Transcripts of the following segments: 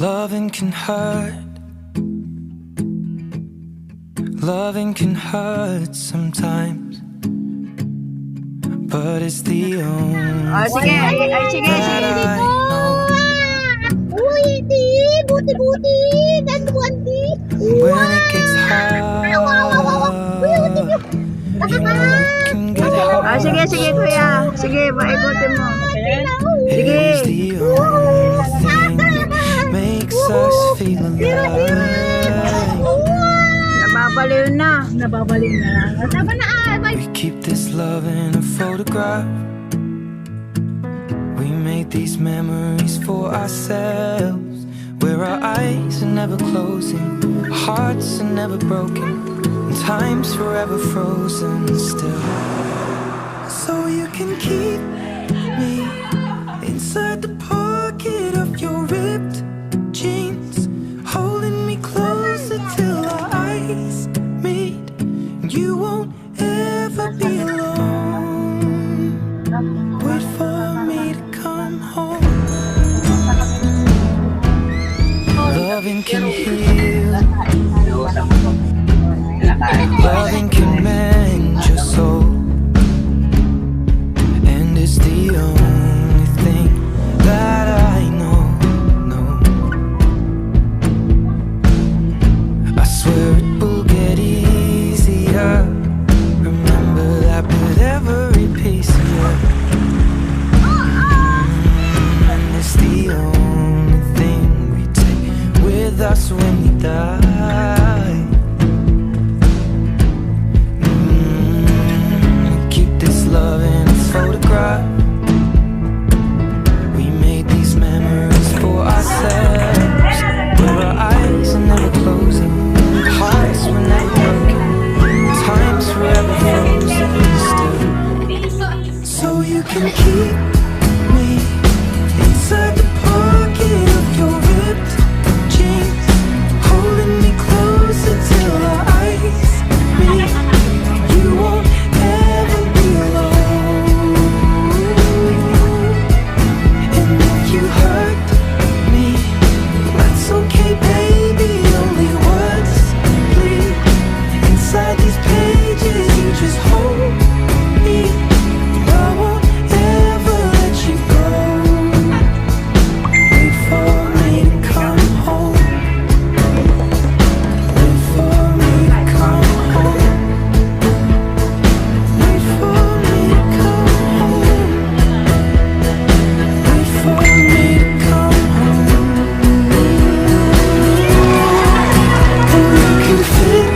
Loving can hurt. Loving can hurt sometimes, but it's the only Sige, sige, that I know. Uy, di! Buti-buti! Ganti-ganti! When it gets hard, you know it can get hard. Sige, sige kuya. Sige, paikutin mo. It is the only thing that makes us feel alive. Nababaliw na. Nababalik na. Tama na We keep this love in a photograph. We made these memories for ourselves, where our eyes are never closing, our hearts are never broken, and time's forever frozen still. So you can keep me inside the pocket of your ripped jeans, holding me closer till our eyes meet. You won't ever be alone. Wait for me to come home. Loving can heal. Loving can mend your soul. And it's the only thing that I know. I swear it will get easier. Remember that with every piece of you. And it's the only thing we take with us when we die. Keep this love in a photograph. We made these memories for ourselves, where our eyes are never closing, hearts were never broken, time's forever frozen still. So you can keep me inside the pocket of your ripped jeans, holding me closer till our eyes meet. You won't ever be alone. And if you hurt me, that's okay, baby. Only words bleed inside these pages. You just hold me. I won't ever let you go. Wait for me to come home. Wait for me to come home. Wait for me to come home. Wait for me to come home. And you can fit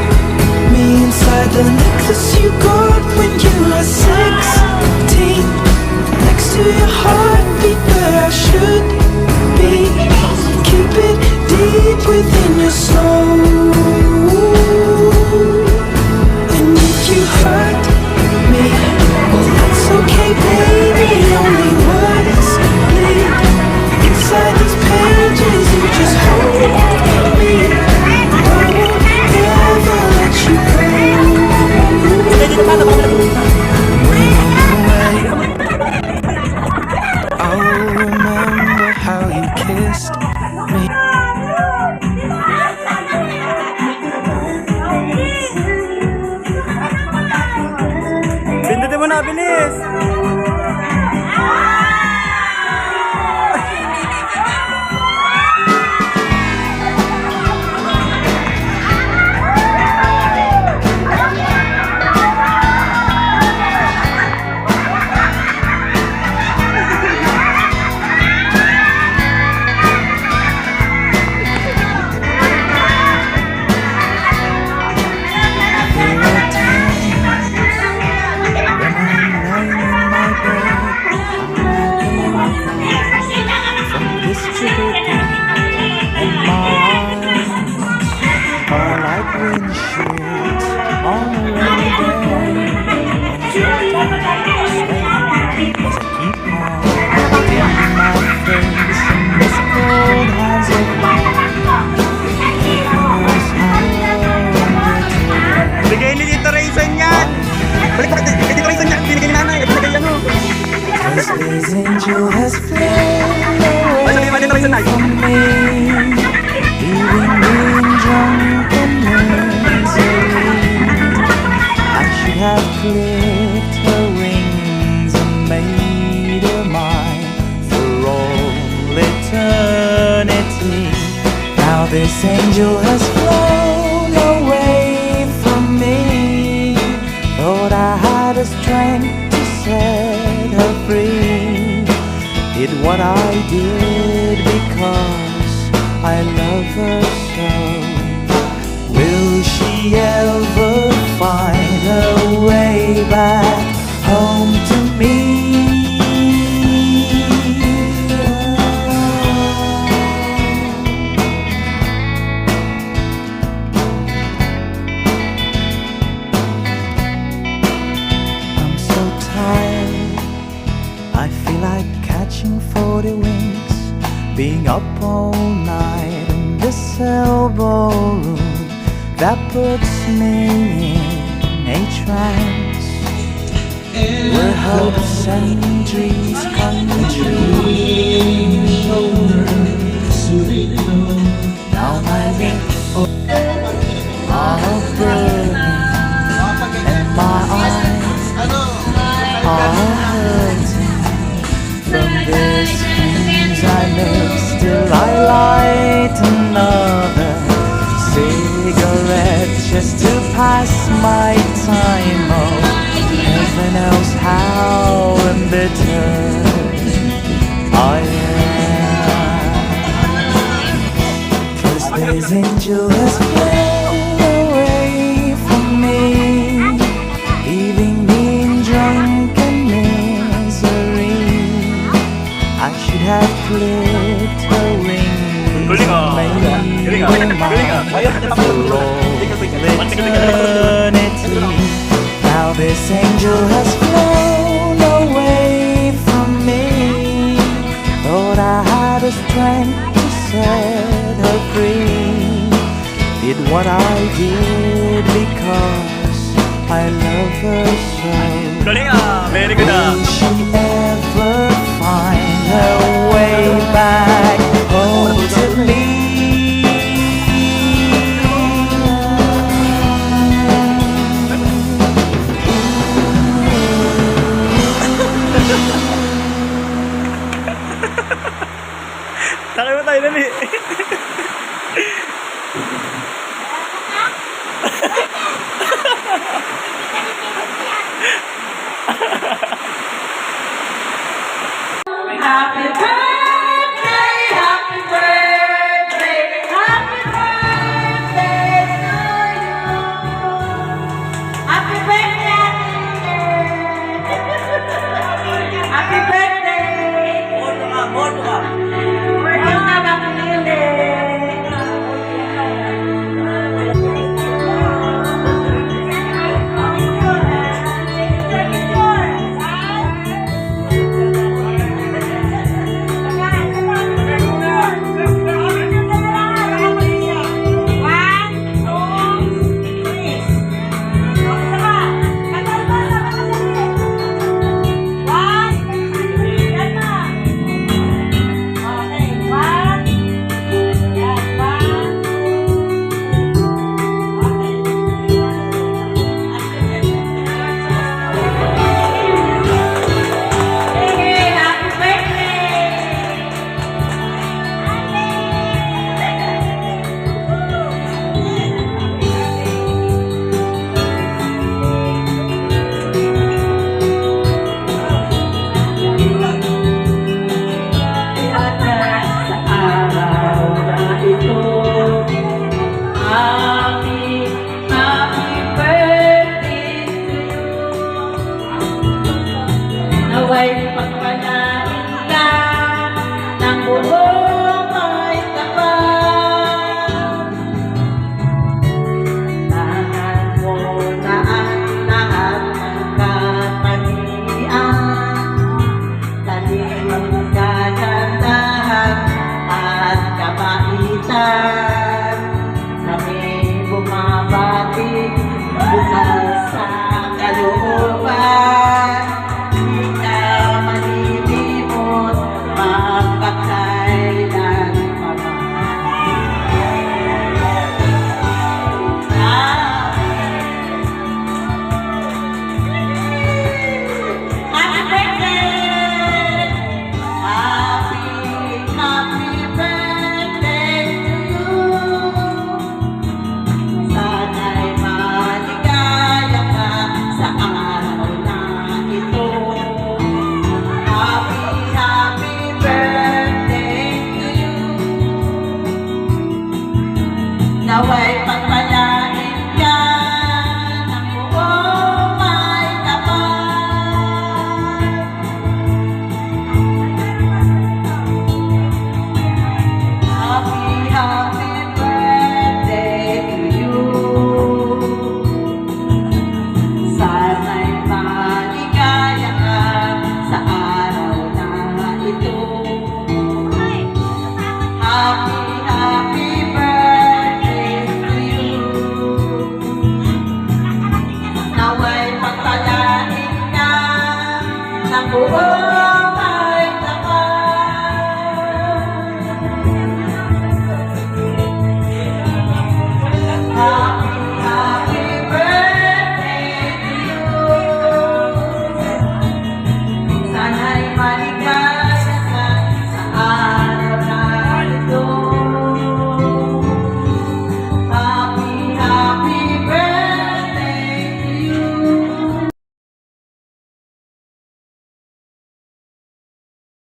me inside the necklace you got when you were 16, next to your heartbeat where I should be. Keep it deep within your soul. And if you hurt me, well that's okay, baby. Only words bleed inside these pages. You just hold me. I won't ever let you go. I'll remember how you kissed me. Pindutin mo na, bilis! Bigay ni Tito Rayson yan! Balik mo kay Tito Rayson yan! Binigay ni nanay! Binigay ano! This angel has flown Ay, sabi naman Tito Rayson na! from me. this angel has flown away from me. Thought I had the strength to set her free. Did what I did because I love her so. Will she ever find her way back home to me? I'm so tired, I feel like catching 40 wings, being up all night in this elbow room that puts me in a trance, where hopes and dreams come true. Now my lips are burning and my eyes are hurting from these dreams I make. Still I light another cigarette just to pass my time. Oh, heaven knows how embittered I am. 'Cause this angel has flown away from me, leaving me in drunken misery. I should have clipped her wings and made mine for all eternity. Now this angel has flown away from me. Thought I had the strength to set her free. Did what I did because I love her so. Galing ah! Very good ah! Will she ever find her way back home to me? Takay mo tayo dali! Happy birthday, happy birthday, happy birthday to you. Happy birthday, happy birthday. More to come. More to come, Happy birthday. away.